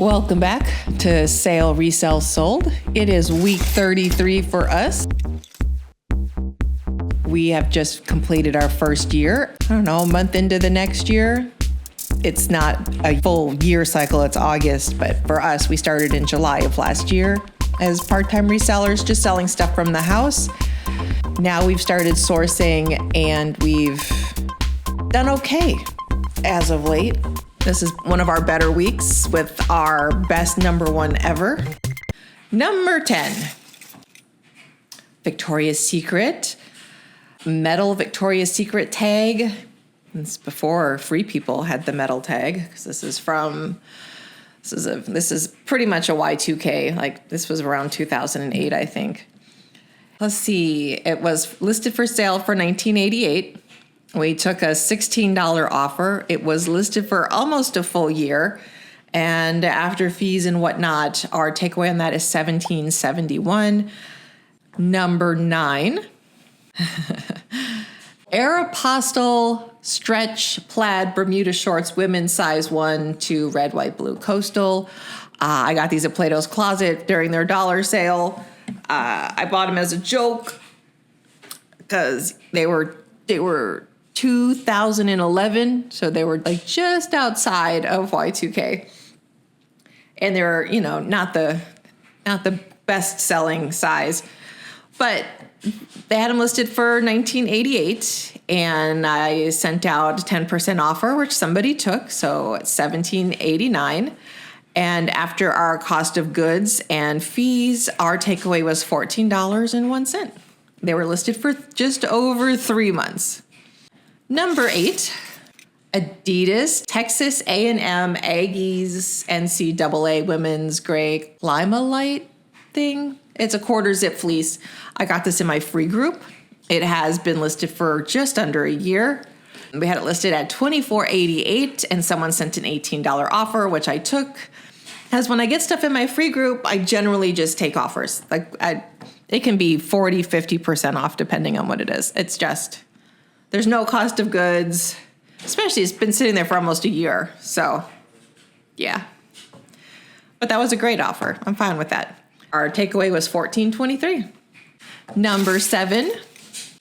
Welcome back to Sale Resell Sold. It is week 33 for us. We have just completed our first year. I don't know, a month into the next year. It's not a full year cycle, it's August, but for us, we started in July of last year as part-time resellers, just selling stuff from the house. Now we've started sourcing and we've done okay as of late. This is one of our better weeks with our best number one ever. Number 10, Victoria's Secret, metal Victoria's Secret tag. It's before Free People had the metal tag, because this is pretty much a Y2K. Like this was around 2008, I think. Let's see. It was listed for sale for $19.88. We took a $16 offer. It was listed for almost a full year. And after fees and whatnot, our takeaway on that is $17.71. Number 9, Aeropostale stretch plaid Bermuda shorts, women's size 1 to red, white, blue coastal. I got these at Plato's Closet during their dollar sale. I bought them as a joke because they were 2011, so they were like just outside of Y2K, and they're not the best selling size, but they had them listed for $19.88, and I sent out a 10% offer, which somebody took, so it's $17.89. And after our cost of goods and fees, our takeaway was $14.01. They were listed for just over 3 months. Number 8, Adidas Texas A&M Aggies NCAA Women's Gray Lima Light thing. It's a quarter zip fleece. I got this in my free group. It has been listed for just under a year. We had it listed at $24.88, and someone sent an $18 offer, which I took. Because when I get stuff in my free group, I generally just take offers. It can be 40, 50% off depending on what it is. It's just, there's no cost of goods, especially it's been sitting there for almost a year. So, yeah. But that was a great offer. I'm fine with that. Our takeaway was $14.23. Number 7,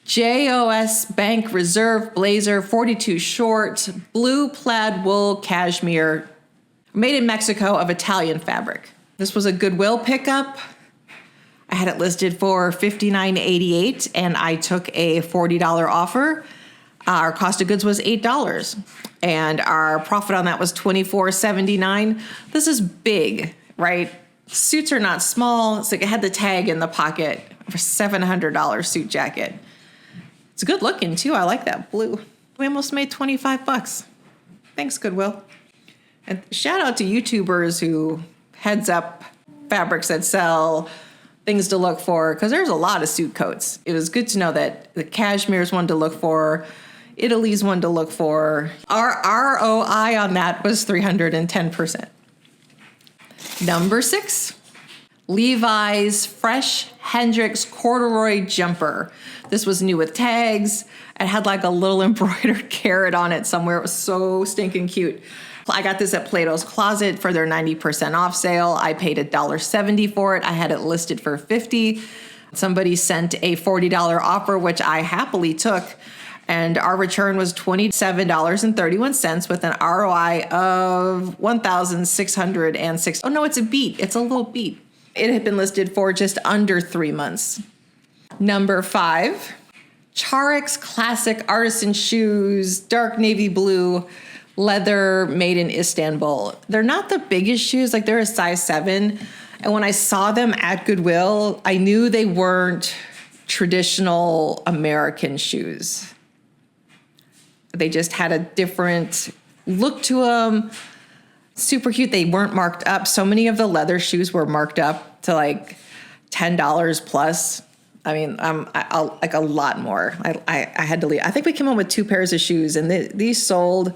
JOS Bank Reserve Blazer 42 short, blue plaid wool cashmere, made in Mexico of Italian fabric. This was a Goodwill pickup. I had it listed for $59.88, and I took a $40 offer. Our cost of goods was $8, and our profit on that was $24.79. This is big, right? Suits are not small. It's like it had the tag in the pocket for $700 suit jacket. It's good looking too. I like that blue. We almost made $25. Thanks, Goodwill. And shout out to YouTubers who heads up fabrics that sell, things to look for, because there's a lot of suit coats. It was good to know that the cashmere's one to look for, Italy's one to look for. Our ROI on that was 310%. Number 6, Levi's Fresh Hendrix corduroy jumper. This was new with tags. It had like a little embroidered carrot on it somewhere. It was so stinking cute. I got this at Plato's Closet for their 90% off sale. I paid $1.70 for it. I had it listed for $50. Somebody sent a $40 offer, which I happily took. And our return was $27.31 with an ROI of $1,606. Oh, no, it's a beat. It's a little beat. It had been listed for just under 3 months. Number 5, Charex Classic Artisan Shoes, dark navy blue, leather, made in Istanbul. They're not the biggest shoes. Like, they're a size 7. And when I saw them at Goodwill, I knew they weren't traditional American shoes. They just had a different look to them. Super cute. They weren't marked up. So many of the leather shoes were marked up to like $10 plus. I mean, I'll like a lot more. I had to leave. I think we came home with 2 pairs of shoes, and these sold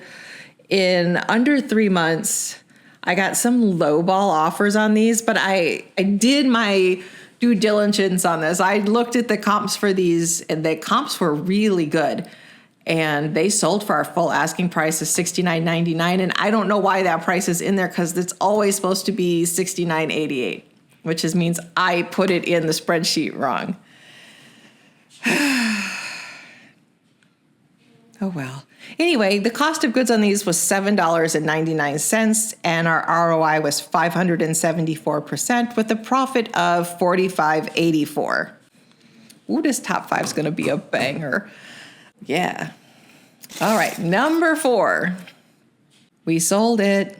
in under 3 months. I got some lowball offers on these, but I did my due diligence on this. I looked at the comps for these, and the comps were really good. And they sold for our full asking price of $69.99. And I don't know why that price is in there, because it's always supposed to be $69.88, which means I put it in the spreadsheet wrong. Oh, well. Anyway, the cost of goods on these was $7.99, and our ROI was 574% with a profit of $45.84. Ooh, this top 5 is going to be a banger. Yeah. All right, number 4. We sold it.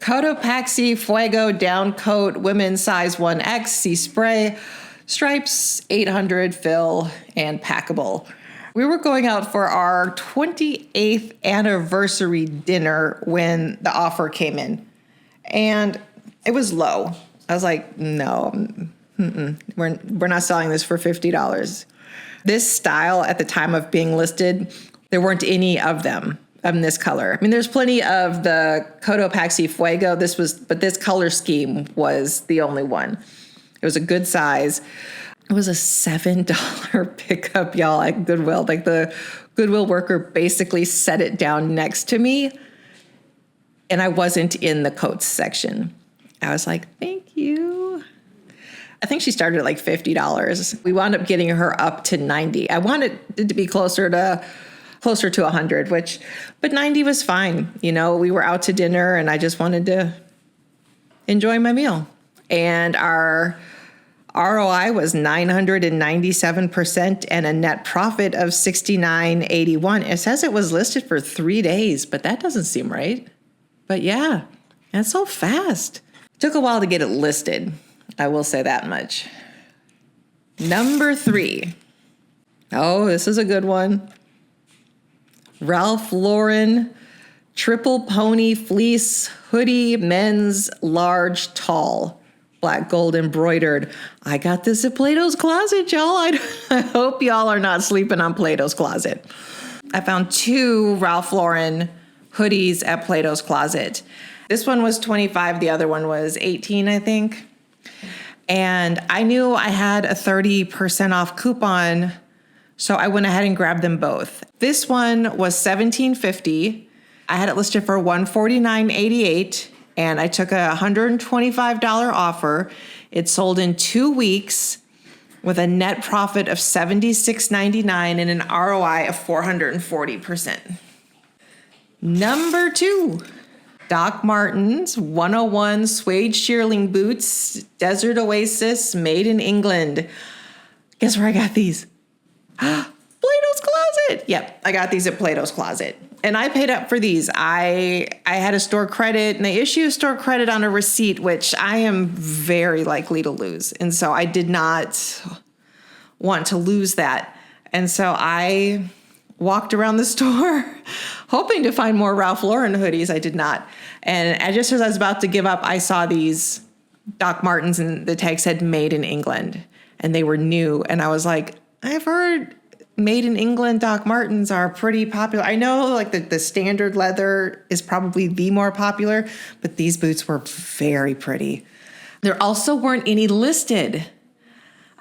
Cotopaxi Fuego Down Coat, women's size 1X, sea spray, stripes, 800 fill, and packable. We were going out for our 28th anniversary dinner when the offer came in, and it was low. I was like, no, we're not selling this for $50. This style at the time of being listed, there weren't any of them in this color. I mean, there's plenty of the Cotopaxi Fuego. But this color scheme was the only one. It was a good size. It was a $7 pickup, y'all, at Goodwill. Like, the Goodwill worker basically set it down next to me, and I wasn't in the coats section. I was like, thank you. I think she started at like $50. We wound up getting her up to $90. I wanted it to be closer to $100, but $90 was fine. You know, we were out to dinner, and I just wanted to enjoy my meal. And our ROI was 997% and a net profit of $69.81. It says it was listed for 3 days, but that doesn't seem right. But yeah, that's so fast. Took a while to get it listed. I will say that much. Number 3. Oh, this is a good one. Ralph Lauren Triple Pony Fleece Hoodie, men's large tall. Black gold embroidered. I got this at Plato's Closet, y'all. I hope y'all are not sleeping on Plato's Closet. I found 2 Ralph Lauren hoodies at Plato's Closet. This one was $25. The other one was $18, I think. And I knew I had a 30% off coupon, so I went ahead and grabbed them both. This one was $17.50. I had it listed for $149.88. And I took a $125 offer. It sold in 2 weeks with a net profit of $76.99 and an ROI of 440%. Number 2, Doc Martens 101 suede shearling boots, Desert Oasis, made in England. Guess where I got these? Plato's Closet. Yep, I got these at Plato's Closet. And I paid up for these. I had a store credit, and they issue a store credit on a receipt, which I am very likely to lose. And so I did not want to lose that. And so I walked around the store hoping to find more Ralph Lauren hoodies. I did not. And just as I was about to give up, I saw these Doc Martens, and the tag said made in England, and they were new. And I was like, I've heard made in England Doc Martens are pretty popular. I know like the standard leather is probably the more popular, but these boots were very pretty. There also weren't any listed.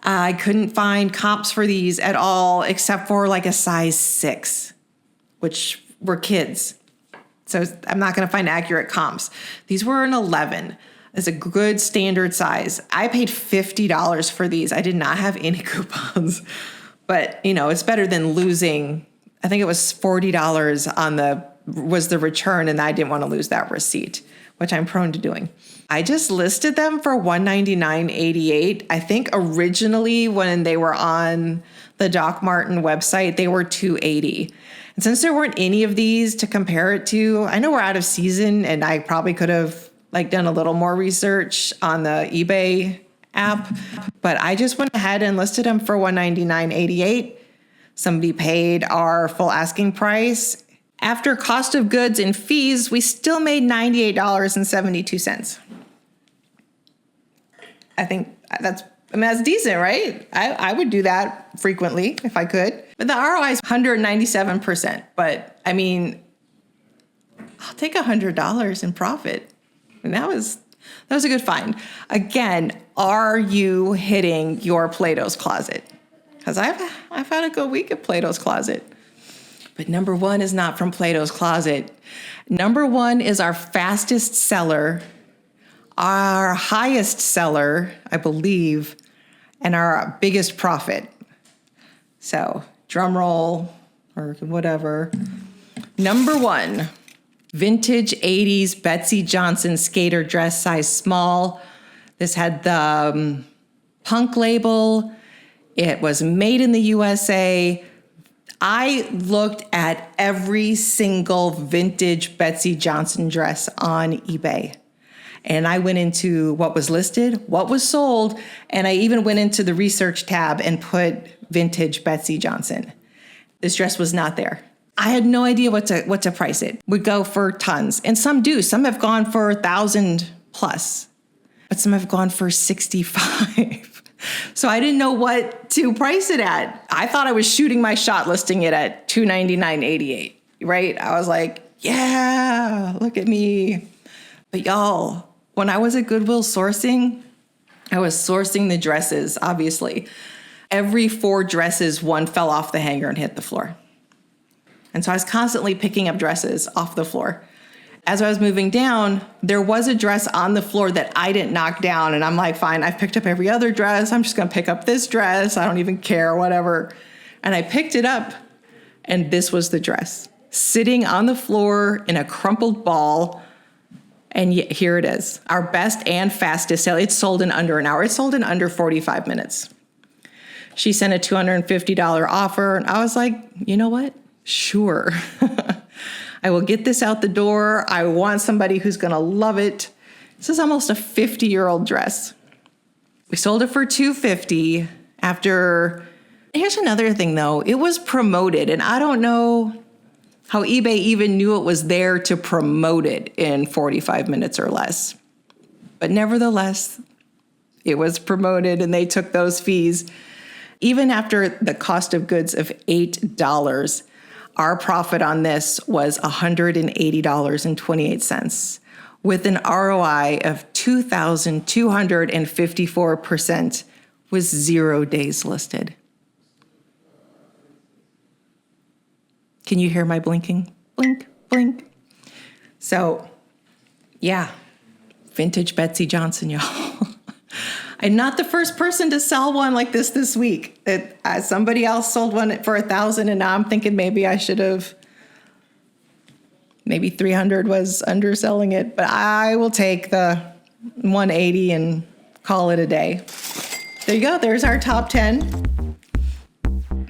I couldn't find comps for these at all, except for like a size 6, which were kids. So I'm not going to find accurate comps. These were an 11. It's a good standard size. I paid $50 for these. I did not have any coupons. But, you know, it's better than losing. I think it was $40 was the return, and I didn't want to lose that receipt, which I'm prone to doing. I just listed them for $199.88. I think originally when they were on the Doc Marten website, they were $280. And since there weren't any of these to compare it to, I know we're out of season, and I probably could have like done a little more research on the eBay app, but I just went ahead and listed them for $199.88. Somebody paid our full asking price. After cost of goods and fees, we still made $98.72. I think that's decent, right? I would do that frequently if I could. But the ROI is 197%. But I mean, I'll take $100 in profit. And that was a good find. Again, are you hitting your Plato's Closet? Because I've had a good week at Plato's Closet. But number one is not from Plato's Closet. Number one is our fastest seller, our highest seller, I believe, and our biggest profit. So drum roll or whatever. Number one, vintage 80s Betsey Johnson skater dress, size small. This had the punk label. It was made in the USA. I looked at every single vintage Betsey Johnson dress on eBay. And I went into what was listed, what was sold, and I even went into the research tab and put vintage Betsey Johnson. This dress was not there. I had no idea what to price it. Would go for tons. And some do. Some have gone for 1,000 plus, but some have gone for 65. So I didn't know what to price it at. I thought I was shooting my shot listing it at $299.88, right? I was like, yeah, look at me. But y'all, when I was at Goodwill sourcing, I was sourcing the dresses, obviously. Every 4 dresses, one fell off the hanger and hit the floor. And so I was constantly picking up dresses off the floor. As I was moving down, there was a dress on the floor that I didn't knock down. And I'm like, fine, I've picked up every other dress. I'm just going to pick up this dress. I don't even care, whatever. And I picked it up, and this was the dress sitting on the floor in a crumpled ball. And here it is, our best and fastest sale. It sold in under an hour. It sold in under 45 minutes. She sent a $250 offer, and I was like, you know what? Sure. I will get this out the door. I want somebody who's going to love it. This is almost a 50-year-old dress. We sold it for $250 after. Here's another thing, though. It was promoted, and I don't know how eBay even knew it was there to promote it in 45 minutes or less. But nevertheless, it was promoted, and they took those fees. Even after the cost of goods of $8, our profit on this was $180.28 with an ROI of 2,254% with 0 days listed. Can you hear my blinking? Blink, blink. So, yeah, vintage Betsey Johnson, y'all. I'm not the first person to sell one like this week. Somebody else sold one for 1,000, and now I'm thinking maybe I should have. Maybe 300 was underselling it, but I will take the 180 and call it a day. There you go. There's our top 10.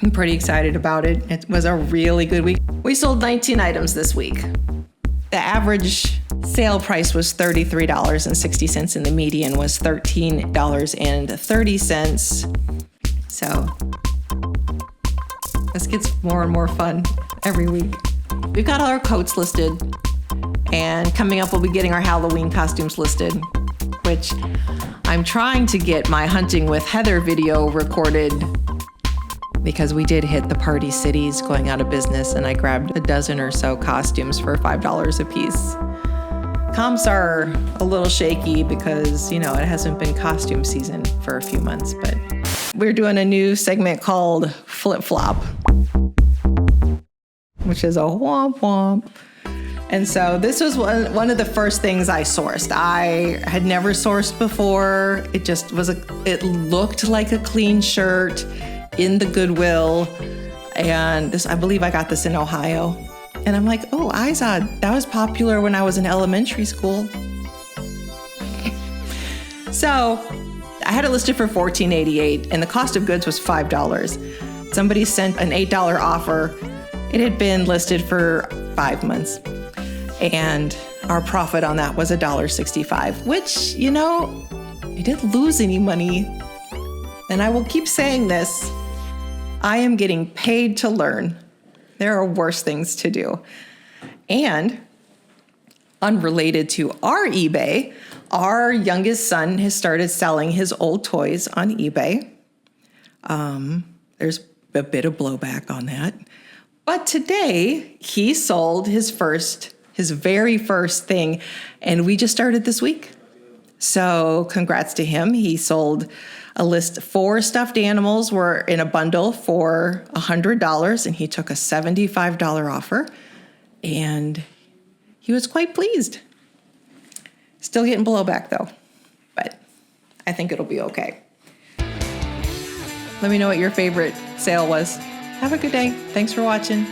I'm pretty excited about it. It was a really good week. We sold 19 items this week. The average sale price was $33.60 and the median was $13.30. So this gets more and more fun every week. We've got all our coats listed, and coming up we'll be getting our Halloween costumes listed, which I'm trying to get my Hunting with Heather video recorded because we did hit the Party Cities going out of business, and I grabbed a dozen or so costumes for $5 a piece. Comps are a little shaky because, it hasn't been costume season for a few months, but we're doing a new segment called Flip Flop, which is a womp womp. And so this was one of the first things I sourced. I had never sourced before. It just it looked like a clean shirt in the Goodwill. And I believe I got this in Ohio. And I'm like, oh, Izod, that was popular when I was in elementary school. So I had it listed for $14.88, and the cost of goods was $5. Somebody sent an $8 offer. It had been listed for 5 months. And our profit on that was $1.65, which, I didn't lose any money. And I will keep saying this. I am getting paid to learn. There are worse things to do. And unrelated to our eBay, our youngest son has started selling his old toys on eBay. There's a bit of blowback on that. But today he sold his very first thing, and we just started this week. So congrats to him. He sold a list. 4 stuffed animals were in a bundle for $100, and he took a $75 offer, and he was quite pleased. Still getting blowback though, but I think it'll be okay. Let me know what your favorite sale was. Have a good day. Thanks for watching.